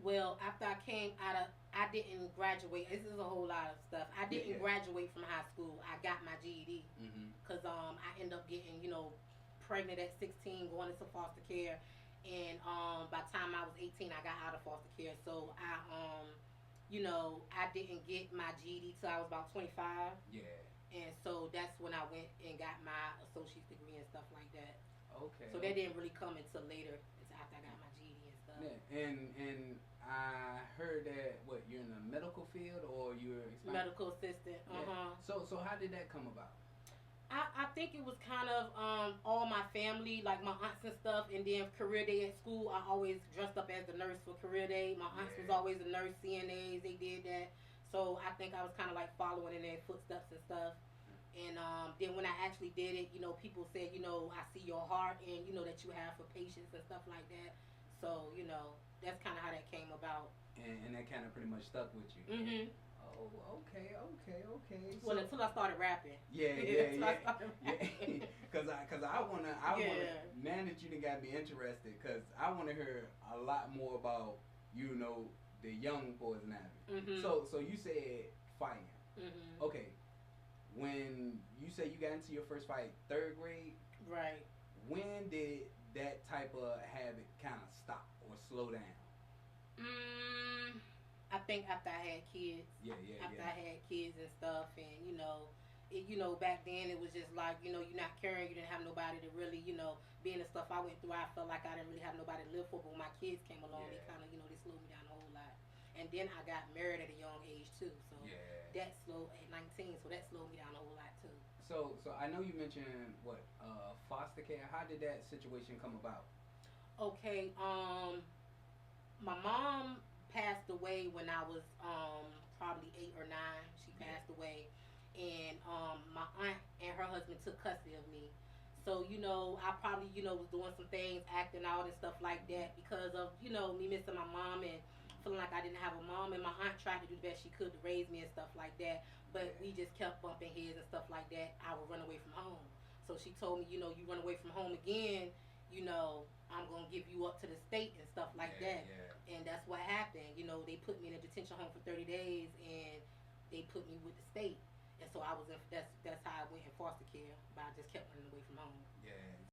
Well, after I came out of, I didn't graduate. This is a whole lot of stuff. I Yeah, didn't yeah. graduate from high school. I got my GED Mhm. because I ended up getting pregnant at 16, going into foster care, and by the time I was 18, I got out of foster care. So I didn't get my GED till I was about 25, Yeah. and so that's when I went and got my associate's degree and stuff like that. Okay. So that Okay. didn't really come until later, until after I got my GED and stuff. Yeah, and I heard that what you're in the medical field or you're expanding. Medical assistant. Uh Yeah. huh. So how did that come about? I think it was kind of all my family, like my aunts and stuff, and then career day at school. I always dressed up as the nurse for career day. My aunts was Yeah. always a nurse, CNAs. They did that, so I think I was kind of like following in their footsteps and stuff. And then when I actually did it, people said, I see your heart and that you have for patients and stuff like that. So that's kind of how that came about. And that kind of pretty much stuck with you. Mhm. Oh, okay, okay, okay. Well, So until I started rapping. yeah, yeah, Until I yeah, started yeah. rapping. Cause I wanna. Yeah. Now that you done got me interested, cause I wanna hear a lot more about the young Poyzen Ivy. Mhm. So you said fighting. Mhm. Okay, when you say you got into your first fight, third grade, Right. when did that type of habit kind of stop or slow down? Mm, I think after I had kids, Yeah, yeah, after I yeah. had kids and stuff, and back then it was just like you're not caring, you didn't have nobody to really, being the stuff I went through. I felt like I didn't really have nobody to live for. But when my kids came along, they Yeah, kind of, they slowed me down a whole lot. And then I got married at a young age too, so yeah. that slowed at 19, so that slowed me down a whole lot too. So I know you mentioned what foster care. How did that situation come about? Okay, my mom passed away when I was probably 8 or 9. She Yeah, passed away, and my aunt and her husband took custody of me. So I probably was doing some things, acting out and stuff like that because of me missing my mom and feeling like I didn't have a mom. And my aunt tried to do the best she could to raise me and stuff like that, but yeah, we just kept bumping heads and stuff like that. I would run away from home. So she told me, you run away from home again, I'm gonna give you up to the state and stuff like yeah, that. yeah. And that's what happened. They put me in a detention home for 30 days, and they put me with the state. And so I was in. That's how I went in foster care. But I just kept running away from home. Yeah,